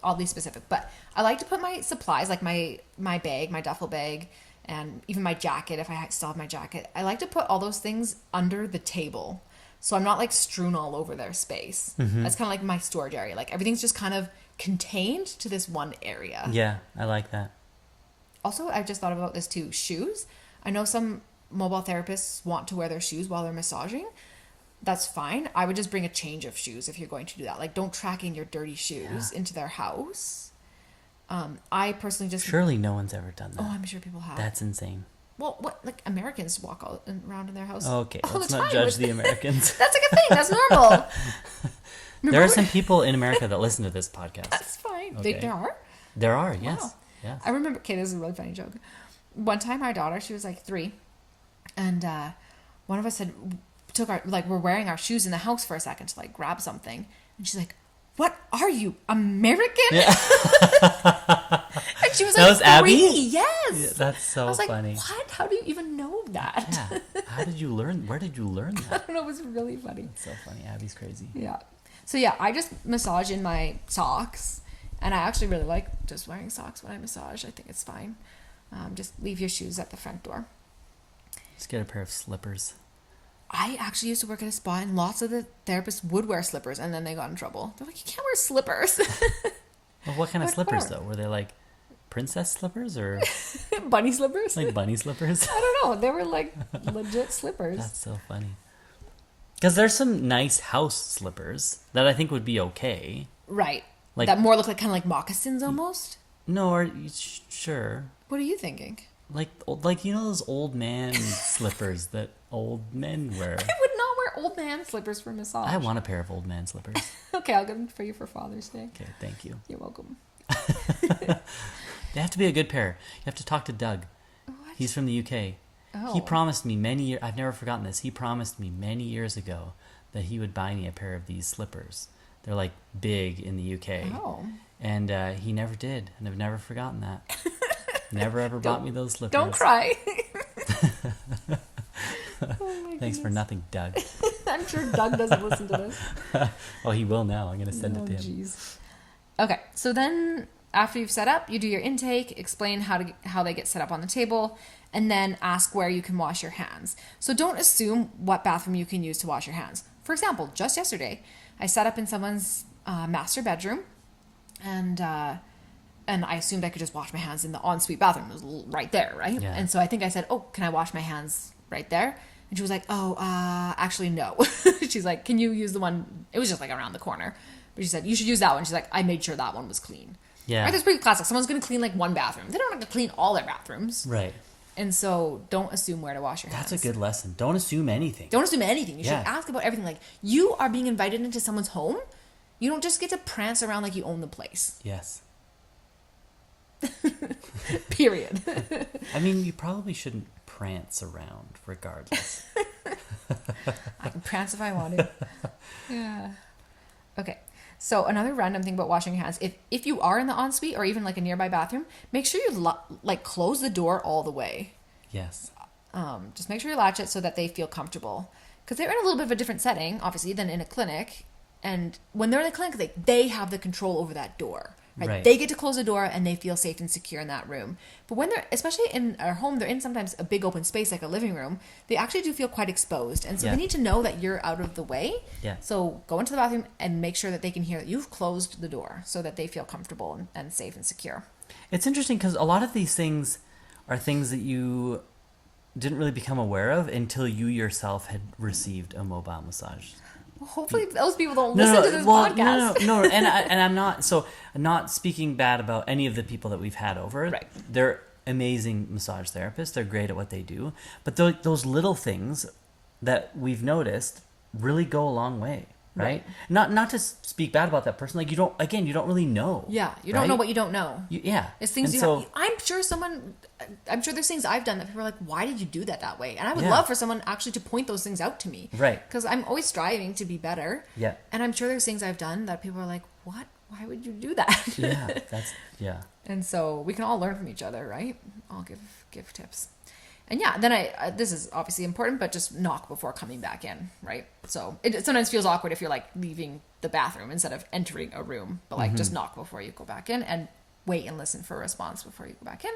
oddly specific, but I like to put my supplies, like my bag, my duffel bag, and even my jacket, if I still have my jacket, I like to put all those things under the table. So I'm not like strewn all over their space. Mm-hmm. That's kind of like my storage area. Like, everything's just kind of contained to this one area. Yeah, I like that. Also, I just thought about this too. Shoes. I know some mobile therapists want to wear their shoes while they're massaging, that's fine. I would just bring a change of shoes if you're going to do that. Like, don't track in your dirty shoes into their house. I personally just... Surely no one's ever done that. Oh, I'm sure people have. That's insane. Well, what, like, Americans walk around in their house. Okay, let's not judge the Americans. That's like a thing. That's normal. There are some people in America that listen to this podcast. That's fine. Okay. There are? There are, yes. Wow. Yes. I remember, okay, this is a really funny joke. One time our daughter, she was like 3, and one of us we're wearing our shoes in the house for a second to like grab something, and she's like, "What are you, American?" Yeah. And she was like, that was 3. Abby? Yes. Yeah, that's so I was like, funny. what? How do you even know that? Yeah. How did you learn? Where did you learn I that? don't know. It was really funny. It's so funny. Abby's crazy. Yeah. So yeah, I just massage in my socks, and I actually really like just wearing socks when I massage. I think it's fine. Just leave your shoes at the front door. Just get a pair of slippers. I actually used to work at a spa, and lots of the therapists would wear slippers, and then they got in trouble. They're like, "You can't wear slippers." Well, what kind of slippers though? Were they like princess slippers or bunny slippers? like bunny slippers? I don't know. They were like legit slippers. That's so funny. Because there's some nice house slippers that I think would be okay. Right. Like, that more look like kind of like moccasins almost. No, or sure. What are you thinking? Like you know those old man slippers that old men wear. I would not wear old man slippers for massage. I want a pair of old man slippers. Okay, I'll get them for you for Father's Day. Okay, thank you. You're welcome. They have to be a good pair. You have to talk to Doug. What? He's from the UK. Oh. He promised me many years. I've never forgotten this. He promised me many years ago that he would buy me a pair of these slippers. They're like big in the UK. Oh. And he never did, and I've never forgotten that. Never ever bought me those slippers. Don't cry. Thanks for nothing, Doug. I'm sure Doug doesn't listen to this. Oh, he will now. I'm going to send it to him. Jeez. Okay, so then after you've set up, you do your intake, explain how they get set up on the table, and then ask where you can wash your hands. So don't assume what bathroom you can use to wash your hands. For example, just yesterday, I set up in someone's master bedroom, and I assumed I could just wash my hands in the ensuite bathroom. It was right there, right? Yeah. And so I think I said, "Oh, can I wash my hands right there?" And she was like, "Oh, actually, no." She's like, "Can you use the one?" It was just like around the corner. But she said, "You should use that one." She's like, "I made sure that one was clean." Yeah. Right? That's pretty classic. Someone's going to clean like one bathroom. They don't have to clean all their bathrooms. Right. And so don't assume where to wash your hands. That's a good lesson. Don't assume anything. Don't assume anything. You Yeah. should ask about everything. Like, you are being invited into someone's home. You don't just get to prance around like you own the place. Yes. Period. I mean, you probably shouldn't prance around regardless. I can prance if I want to. Yeah. Okay. So another random thing about washing your hands, if you are in the ensuite or even like a nearby bathroom, make sure you like close the door all the way. Yes. Just make sure you latch it so that they feel comfortable. Because they're in a little bit of a different setting, obviously, than in a clinic. And when they're in a clinic, they have the control over that door. Right? They get to close the door and they feel safe and secure in that room. But when they're, especially in our home, they're in sometimes a big open space like a living room. They actually do feel quite exposed. And so they need to know that you're out of the way. Yeah. So go into the bathroom and make sure that they can hear that you've closed the door so that they feel comfortable and safe and secure. It's interesting because a lot of these things are things that you didn't really become aware of until you yourself had received a mobile massage. Well, hopefully those people don't listen to this podcast. No. And I'm not speaking bad about any of the people that we've had over. Right. They're amazing massage therapists. They're great at what they do. But those little things that we've noticed really go a long way, right? Not to speak bad about that person. Like you don't really know. Yeah, you don't know what you don't know. Yeah. It's things I'm sure there's things I've done that people are like, why did you do that way? And I would love for someone actually to point those things out to me. Right. Because I'm always striving to be better. Yeah. And I'm sure there's things I've done that people are like, what? Why would you do that? Yeah. And so we can all learn from each other, right? I'll give tips. And yeah, then this is obviously important, but just knock before coming back in, right? So it sometimes feels awkward if you're like leaving the bathroom instead of entering a room, but like just knock before you go back in and wait and listen for a response before you go back in.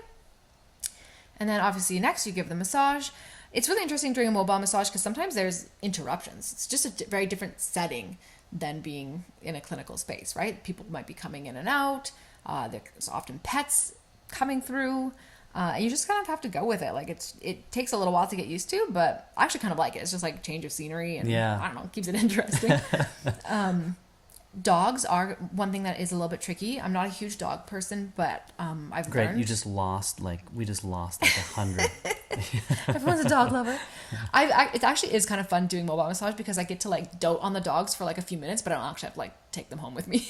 And then obviously next you give the massage. It's really interesting during a mobile massage because sometimes there's interruptions. It's just a very different setting than being in a clinical space, right? People might be coming in and out. There's often pets coming through. You just kind of have to go with it. Like it takes a little while to get used to, but I actually kind of like it. It's just like change of scenery, and I don't know, it keeps it interesting. Dogs are one thing that is a little bit tricky. I'm not a huge dog person, but I've learned. You just lost we just lost 100. Everyone's a dog lover. It actually is kind of fun doing mobile massage because I get to like dote on the dogs for like a few minutes, but I don't actually have to like take them home with me.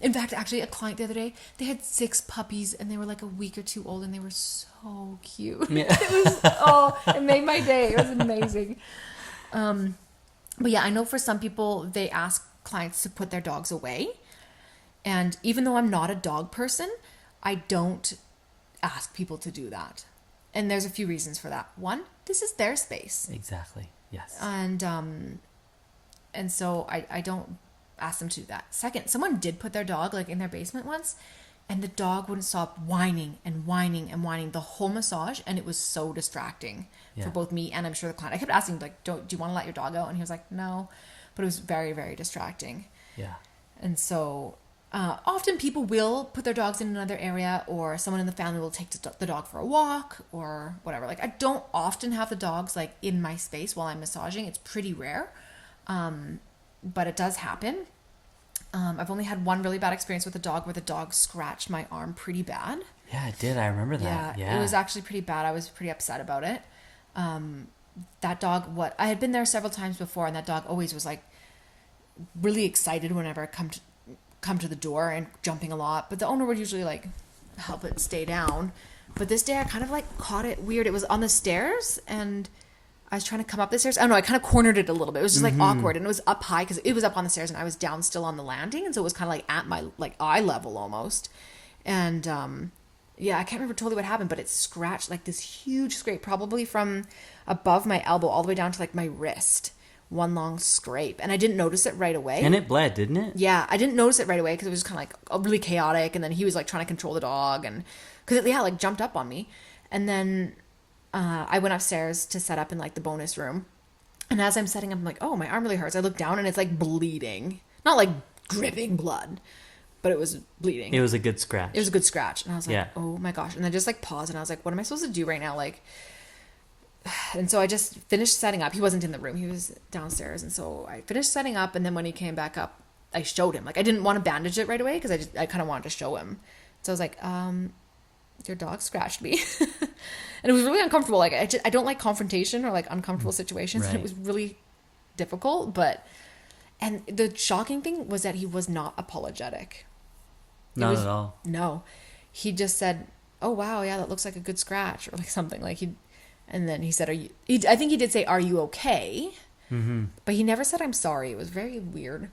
In fact, actually, a client the other day, they had 6 puppies and they were like a week or 2 old, and they were so cute. It made my day. It was amazing. But yeah, I know for some people they ask clients to put their dogs away, and even though I'm not a dog person, I don't ask people to do that. And there's a few reasons for that. One, this is their space. Exactly. Yes. And so I don't ask them to do that. Second, someone did put their dog like in their basement once, and the dog wouldn't stop whining and whining and whining the whole massage, and it was so distracting for both me and I'm sure the client. I kept asking like, do you want to let your dog out? And he was like, no. But it was very, very distracting. Yeah. And so often people will put their dogs in another area, or someone in the family will take the dog for a walk or whatever. Like I don't often have the dogs like in my space while I'm massaging. It's pretty rare. But it does happen. I've only had one really bad experience with a dog where the dog scratched my arm pretty bad. Yeah, it did. I remember that. Yeah. It was actually pretty bad. I was pretty upset about it. That dog, I had been there several times before, and that dog always was like really excited whenever I come to the door and jumping a lot. But the owner would usually like help it stay down. But this day I kind of like caught it weird. It was on the stairs, and I was trying to come up the stairs. I kind of cornered it a little bit. It was just like awkward, and it was up high because it was up on the stairs and I was down still on the landing, and so it was kind of like at my like eye level almost. And I can't remember totally what happened, but it scratched like this huge scrape, probably from above my elbow all the way down to like my wrist. One long scrape, and I didn't notice it right away. And it bled, didn't it? Yeah, I didn't notice it right away because it was kind of like really chaotic, and then he was like trying to control the dog, and because it like jumped up on me. And then I went upstairs to set up in like the bonus room, and as I'm setting up, I'm like, oh, my arm really hurts. I look down and it's like bleeding, not like dripping blood, but it was bleeding. It was a good scratch. It was a good scratch, and I was like, oh my gosh. And I just like paused, and I was like, what am I supposed to do right now? Like. And so I just finished setting up. He wasn't in the room. He was downstairs. And so I finished setting up. And then when he came back up, I showed him. Like, I didn't want to bandage it right away because I kind of wanted to show him. So I was like, your dog scratched me. And it was really uncomfortable. Like, I don't like confrontation or like uncomfortable situations. Right. And it was really difficult. And the shocking thing was that he was not apologetic. Not at all. No. He just said, oh, wow, yeah, that looks like a good scratch, or like something. Like and then he said, I think he did say, are you okay? Mm-hmm. But he never said, I'm sorry. It was very weird.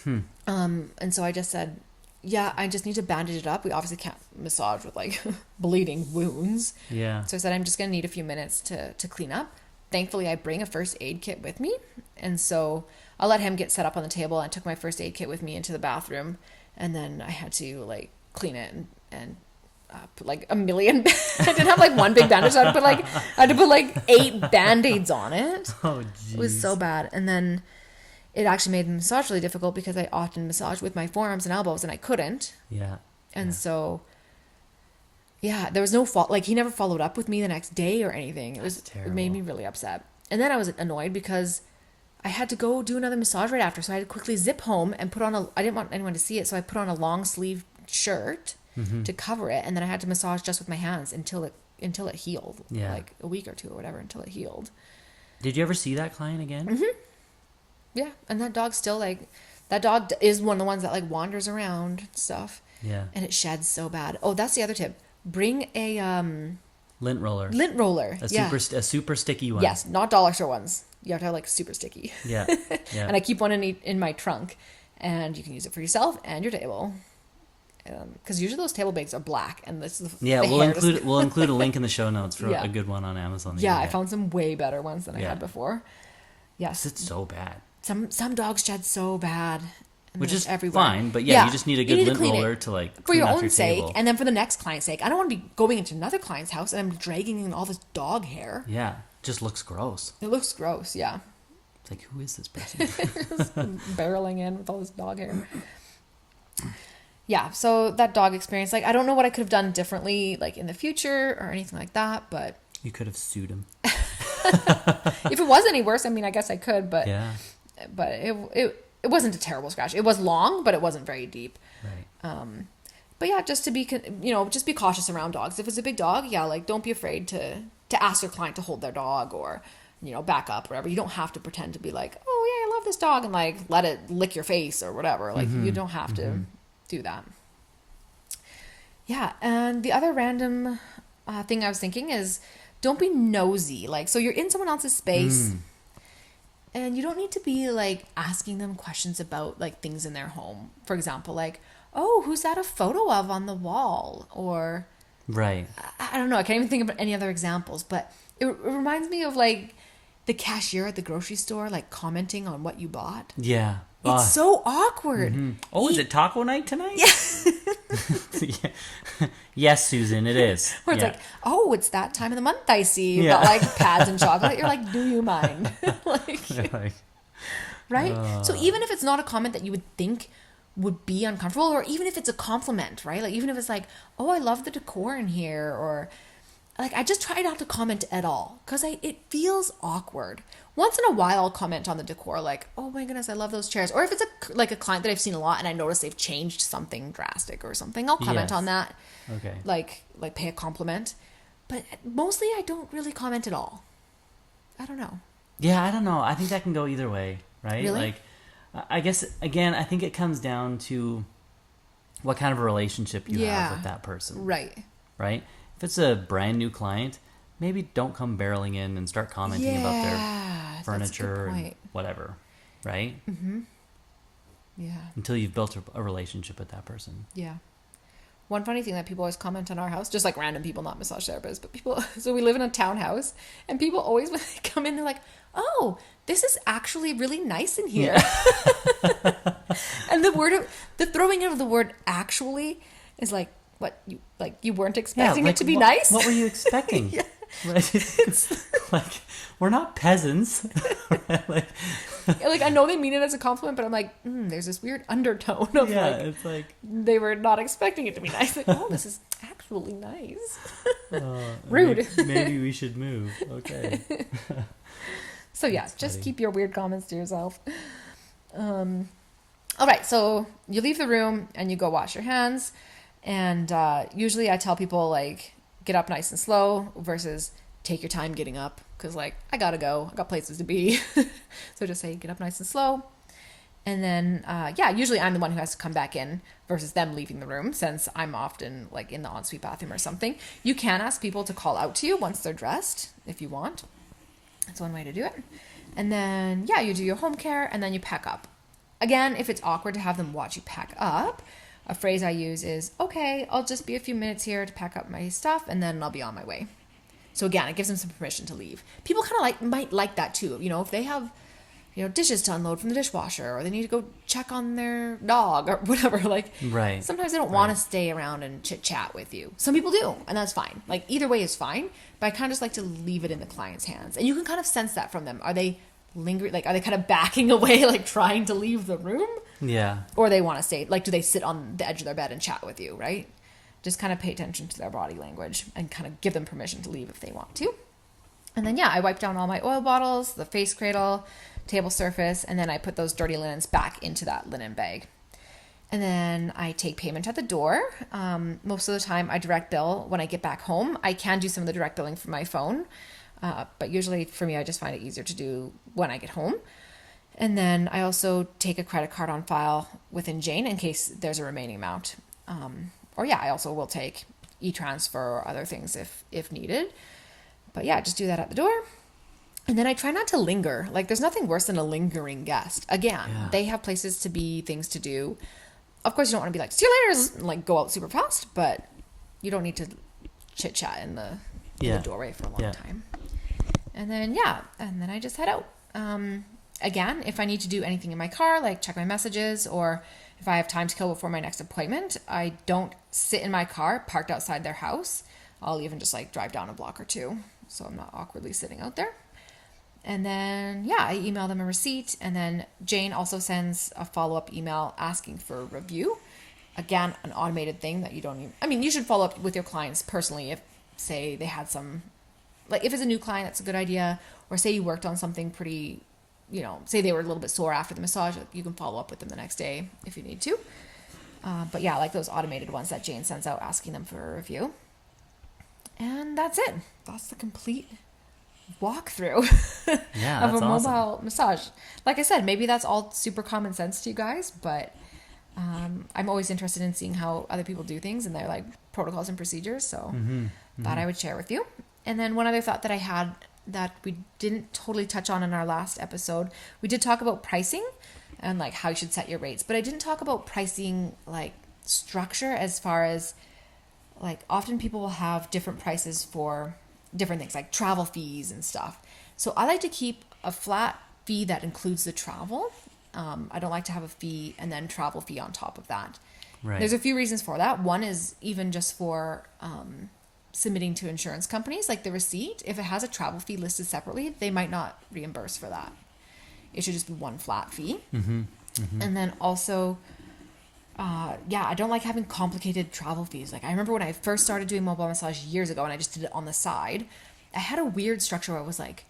And so I just said, yeah, I just need to bandage it up. We obviously can't massage with like bleeding wounds. Yeah. So I said, I'm just going to need a few minutes to clean up. Thankfully, I bring a first aid kit with me. And so I'll let him get set up on the table. I took my first aid kit with me into the bathroom. And then I had to like clean it and put like a million. I didn't have like one big bandage. I had to put like 8 band-aids on it. Oh, geez. It was so bad. And then it actually made the massage really difficult because I often massage with my forearms and elbows, and I couldn't. Yeah. And so, yeah, there was no fault. Like, he never followed up with me the next day or anything. It made me really upset. And then I was annoyed because I had to go do another massage right after. So I had to quickly zip home and I didn't want anyone to see it. So I put on a long sleeve shirt to cover it. And then I had to massage just with my hands until it healed. Yeah. Like a week or 2 or whatever, until it healed. Did you ever see that client again? Mm-hmm. Yeah. And that dog still that dog is one of the ones that like wanders around and stuff. Yeah. And it sheds so bad. Oh, that's the other tip. Bring a lint roller. A super sticky one. Yes, not dollar store ones. You have to have like super sticky. Yeah. Yeah. And I keep one in my trunk, and you can use it for yourself and your table. Because usually those table bags are black, and this is we'll include a link in the show notes for a good one on Amazon. Yeah, I found some way better ones than I had before. Yes, it's so bad. Some dogs shed so bad, which is everywhere. Fine, but you just need a good lint roller to like for your own sake, and then for the next client's sake. I don't want to be going into another client's house and I'm dragging in all this dog hair. Yeah, just looks gross. It looks gross. Yeah. It's like, who is this person? Just barreling in with all this dog hair. yeah, so that dog experience, like, I don't know what I could have done differently, like, in the future or anything like that, but... You could have sued him. If it was any worse, I mean, I guess I could, but... Yeah. But it wasn't a terrible scratch. It was long, but it wasn't very deep. Right. But yeah, just to be, just be cautious around dogs. If it's a big dog, yeah, like, don't be afraid to ask your client to hold their dog or, back up or whatever. You don't have to pretend to be like, oh, yeah, I love this dog, and, like, let it lick your face or whatever. Like, you don't have to do that. Yeah, and the other random thing I was thinking is don't be nosy. Like, so you're in someone else's space, and you don't need to be, like, asking them questions about, like, things in their home. For example, like, oh, who's that a photo of on the wall? Or... Right. I don't know. I can't even think of any other examples, but it reminds me of, like, the cashier at the grocery store, like, commenting on what you bought. Yeah. It's so awkward. Oh, is it taco night tonight? Yeah. Yes, Susan, it is. Where it's like, oh, it's that time of the month I see. You've got, like, pads and chocolate. You're like, do you mind? Like, right? So even if it's not a comment that you would think would be uncomfortable, or even if it's a compliment, right? Like, even if it's like, oh, I love the decor in here, or like, I just try not to comment at all because it feels awkward. Once in a while I'll comment on the decor, like, oh my goodness, I love those chairs. Or if it's a client that I've seen a lot and I notice they've changed something drastic or something, I'll comment on that. Okay. Like pay a compliment. But mostly I don't really comment at all. I don't know. Yeah, I don't know. I think that can go either way, right? Really? Like, I guess, again, I think it comes down to what kind of a relationship you have with that person. Right. Right? If it's a brand new client, maybe don't come barreling in and start commenting about their furniture and whatever. Right? Mm-hmm. Yeah. Until you've built a relationship with that person. Yeah. One funny thing that people always comment on our house, just like random people, not massage therapists, but people, so we live in a townhouse, and people always, when they come in, they're like, oh, this is actually really nice in here. Yeah. And the throwing out of the word actually is like, what, you weren't expecting it to be nice? What were you expecting? Yeah. Right? It's like, we're not peasants. like, I know they mean it as a compliment, but I'm like, there's this weird undertone of it's like they were not expecting it to be nice. Like, oh, this is actually nice. Rude. Maybe we should move. Okay. So yeah, just keep your weird comments to yourself. All right, so you leave the room and you go wash your hands, and usually I tell people, like, get up nice and slow versus take your time getting up, because, like, I gotta go, I got places to be. So just say get up nice and slow. And then usually I'm the one who has to come back in versus them leaving the room, since I'm often, like, in the ensuite bathroom or something. You can ask people to call out to you once they're dressed if you want. That's one way to do it. And then you do your home care, and then you pack up. Again, if it's awkward to have them watch you pack up, a phrase I use is, okay, I'll just be a few minutes here to pack up my stuff, and then I'll be on my way. So again, it gives them some permission to leave. People kind of might like that too. If they have, dishes to unload from the dishwasher, or they need to go check on their dog or whatever. Like, right. Sometimes they don't want to stay around and chit chat with you. Some people do, and that's fine. Like, either way is fine, but I kind of just like to leave it in the client's hands. And you can kind of sense that from them. Are they lingering? Like, are they kind of backing away, like trying to leave the room? Yeah. Or they want to stay, like, do they sit on the edge of their bed and chat with you, right? Just kind of pay attention to their body language and kind of give them permission to leave if they want to. And then, I wipe down all my oil bottles, the face cradle, table surface, and then I put those dirty linens back into that linen bag. And then I take payment at the door. Most of the time I direct bill when I get back home. I can do some of the direct billing from my phone, but usually for me, I just find it easier to do when I get home. And then I also take a credit card on file within Jane in case there's a remaining amount. I also will take e-transfer or other things if needed. But just do that at the door. And then I try not to linger. Like, there's nothing worse than a lingering guest. Again, they have places to be, things to do. Of course, you don't want to be like, see you later, and, like, go out super fast, but you don't need to chit-chat in the doorway for a long time. And then, and then I just head out. Again, if I need to do anything in my car, like check my messages, or if I have time to kill before my next appointment, I don't sit in my car parked outside their house. I'll even just, like, drive down a block or two, so I'm not awkwardly sitting out there. And then, I email them a receipt, and then Jane also sends a follow-up email asking for a review. Again, an automated thing that you don't even, I mean, you should follow up with your clients personally if, say, they had some, like if it's a new client, that's a good idea. Or say you worked on something pretty, say they were a little bit sore after the massage, you can follow up with them the next day if you need to. But yeah, like those automated ones that Jane sends out asking them for a review. And that's it. That's the complete walkthrough of a mobile massage. Like I said, maybe that's all super common sense to you guys, but I'm always interested in seeing how other people do things and their like protocols and procedures. So thought I would share with you. And then one other thought that I had that we didn't totally touch on in our last episode, we did talk about pricing and like how you should set your rates, but I didn't talk about pricing like structure as far as like often people will have different prices for different things like travel fees and stuff. So I like to keep a flat fee that includes the travel. I don't like to have a fee and then travel fee on top of that. Right. There's a few reasons for that. One is even just for submitting to insurance companies, like the receipt. If it has a travel fee listed separately, they might not reimburse for that. It should just be one flat fee. And then also, I don't like having complicated travel fees. Like I remember when I first started doing mobile massage years ago and I just did it on the side, I had a weird structure where it was like,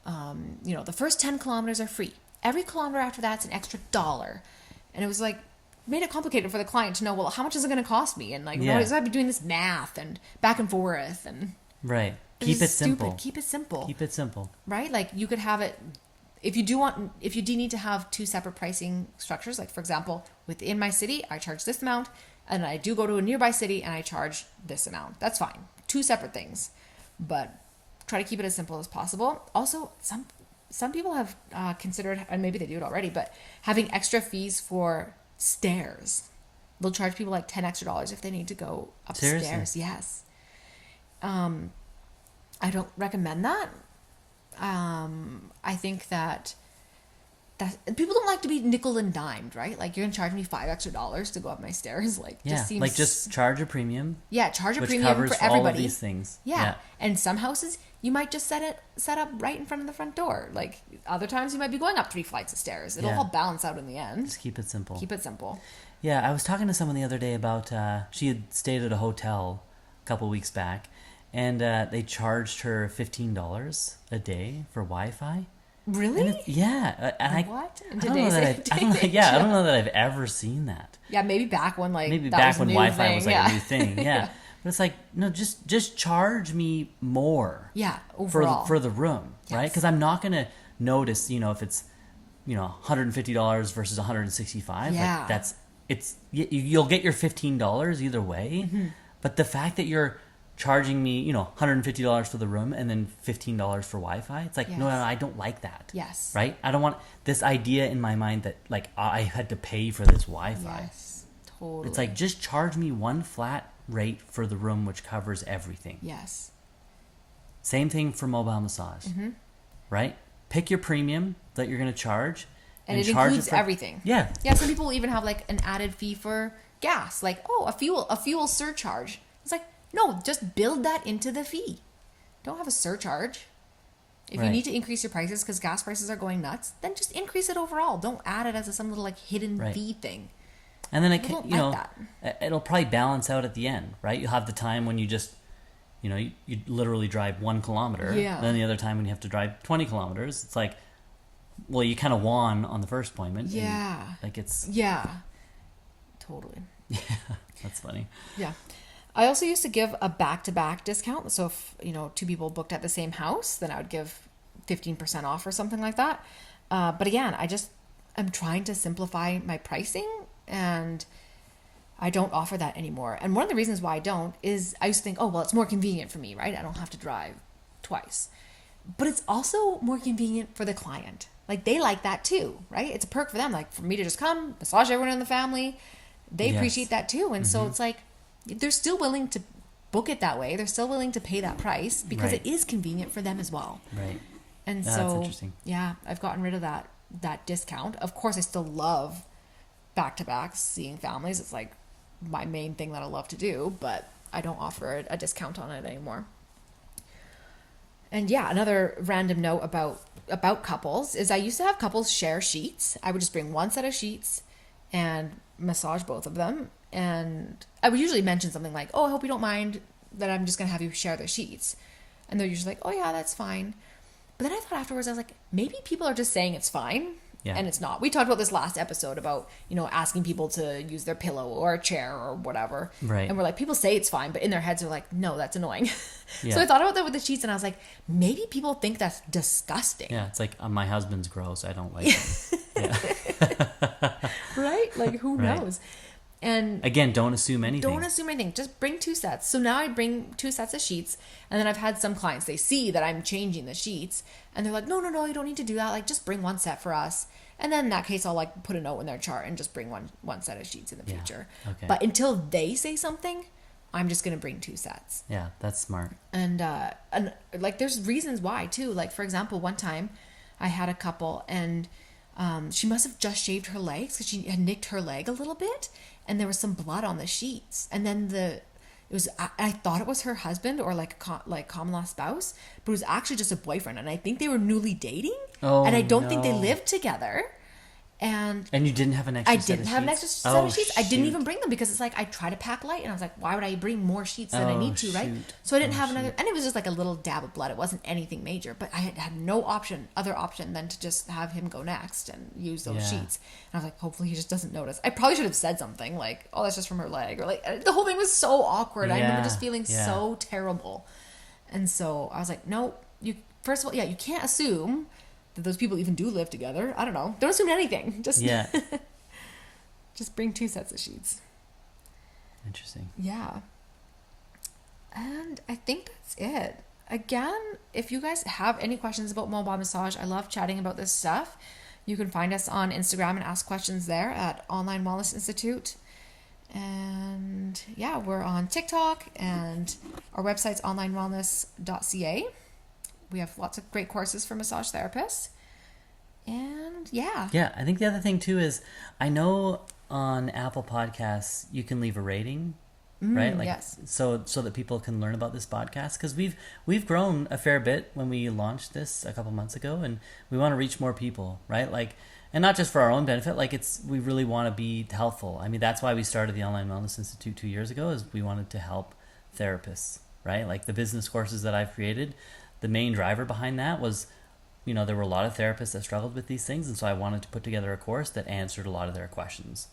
the first 10 kilometers are free. Every kilometer after that's an extra $1. And it was like, made it complicated for the client to know, well, how much is it going to cost me? And like, I'd be doing this math and back and forth and right. Keep it simple. Keep it simple. Keep it simple. Right? Like you could have it, if you do need to have two separate pricing structures, like for example, within my city, I charge this amount and I do go to a nearby city and I charge this amount. That's fine. Two separate things, but try to keep it as simple as possible. Also, some people have considered, and maybe they do it already, but having extra fees for stairs. They'll charge people like $10 extra if they need to go upstairs. Seriously? Yes. I don't recommend that. I think that people don't like to be nickel and dimed, right? Like you're gonna charge me $5 extra to go up my stairs. Like just charge a premium. Yeah, charge a which premium covers for everybody. All of these things. Yeah. And some houses you might just set up right in front of the front door. Like other times you might be going up 3 flights of stairs. It'll all balance out in the end. Just keep it simple. Keep it simple. Yeah, I was talking to someone the other day about she had stayed at a hotel a couple weeks back, and they charged her $15 a day for Wi-Fi. Really? What? I don't know that I've ever seen that. Yeah, maybe back when Wi-Fi was like a new thing. Yeah. But it's like, no, just charge me more. Yeah, overall. For the room, yes. Right? Because I'm not going to notice, if it's, $150 versus $165. Yeah. Like you'll get your $15 either way. Mm-hmm. But the fact that you're charging me, $150 for the room and then $15 for Wi-Fi, it's like, no, I don't like that. Yes. Right? I don't want this idea in my mind that like I had to pay for this Wi-Fi. Yes, totally. It's like, just charge me one flat rate for the room, which covers everything. Yes. Same thing for mobile massage. Mm-hmm. Right? Pick your premium that you're going to charge. And it includes everything. Yeah. Yeah, some people will even have like an added fee for gas. Like, a fuel surcharge. It's like, no, just build that into the fee. Don't have a surcharge. If you need to increase your prices because gas prices are going nuts, then just increase it overall. Don't add it as some little like hidden fee thing. And then it'll probably balance out at the end, right? You'll have the time when you just, you literally drive 1 kilometer. Yeah. Then the other time when you have to drive 20 kilometers, it's like, well, you kind of won on the first appointment. Yeah. Yeah. Totally. Yeah. That's funny. Yeah. I also used to give a back-to-back discount. So if, 2 people booked at the same house, then I would give 15% off or something like that. But again, I'm trying to simplify my pricing and I don't offer that anymore. And one of the reasons why I don't is I used to think, it's more convenient for me, right? I don't have to drive twice. But it's also more convenient for the client. Like they like that too, right? It's a perk for them. Like for me to just come, massage everyone in the family. They appreciate that too. And so it's like, they're still willing to book it that way. They're still willing to pay that price because it is convenient for them as well. Right. And so, that's interesting. Yeah, I've gotten rid of that discount. Of course, I still love back-to-backs, seeing families. It's like my main thing that I love to do, but I don't offer a discount on it anymore. And yeah, another random note about couples is I used to have couples share sheets. I would just bring one set of sheets and massage both of them. And I would usually mention something like, oh, I hope you don't mind that I'm just going to have you share the sheets. And they're usually like, oh yeah, that's fine. But then I thought afterwards, I was like, maybe people are just saying it's fine. Yeah. And it's not. We talked about this last episode about, asking people to use their pillow or a chair or whatever. Right. And we're like, people say it's fine, but in their heads they're like, no, that's annoying. Yeah. So I thought about that with the sheets, and I was like, maybe people think that's disgusting. Yeah, it's like, my husband's gross. I don't like it. Yeah. Right? Like, who knows? And again, don't assume anything. Don't assume anything. Just bring 2 sets. So now I bring 2 sets of sheets, and then I've had some clients, they see that I'm changing the sheets, and they're like, no, you don't need to do that. Like, just bring 1 set for us. And then in that case, I'll like put a note in their chart and just bring one set of sheets in the future. Okay. But until they say something, I'm just going to bring 2 sets. Yeah, that's smart. And like, there's reasons why too. Like, for example, one time I had a couple, and she must have just shaved her legs because she had nicked her leg a little bit, and there was some blood on the sheets. And then I thought it was her husband or like common law spouse, but it was actually just a boyfriend. And I think they were newly dating. Oh, and I don't think they lived together. And you didn't have an extra set of sheets? I didn't have an extra set of sheets. I didn't even bring them because it's like I try to pack light, and I was like, why would I bring more sheets than I need to, right? So I didn't have another, and it was just like a little dab of blood. It wasn't anything major, but I had no other option than to just have him go next and use those sheets. And I was like, hopefully he just doesn't notice. I probably should have said something like, oh, that's just from her leg, or like, the whole thing was so awkward. I remember just feeling so terrible. And so I was like, no, first of all, you can't assume that those people even do live together. I don't know. Don't assume anything. Just just bring 2 sets of sheets. Interesting. Yeah. And I think that's it. Again, if you guys have any questions about mobile massage, I love chatting about this stuff. You can find us on Instagram and ask questions there at Online Wellness Institute. And yeah, we're on TikTok, and our website's onlinewellness.ca. We have lots of great courses for massage therapists. And yeah. Yeah, I think the other thing too is, I know on Apple Podcasts you can leave a rating, right? Like, yes. So that people can learn about this podcast, because we've grown a fair bit when we launched this a couple months ago, and we want to reach more people, right? Like, and not just for our own benefit, like we really want to be helpful. I mean, that's why we started the Online Wellness Institute 2 years ago, is we wanted to help therapists, right? Like the business courses that I've created, the main driver behind that was, there were a lot of therapists that struggled with these things, and so I wanted to put together a course that answered a lot of their questions,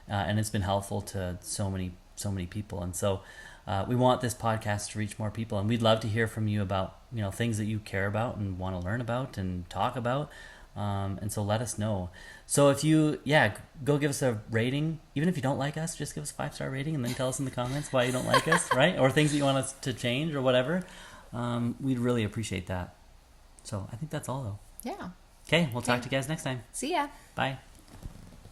and it's been helpful to so many people. And so we want this podcast to reach more people, and we'd love to hear from you about things that you care about and want to learn about and talk about, and so let us know. So if you go give us a rating, even if you don't like us, just give us a 5-star rating, and then tell us in the comments why you don't like us, right? Or things that you want us to change or whatever. We'd really appreciate that. So I think that's all, though. Yeah. Okay, we'll talk to you guys next time. See ya. Bye.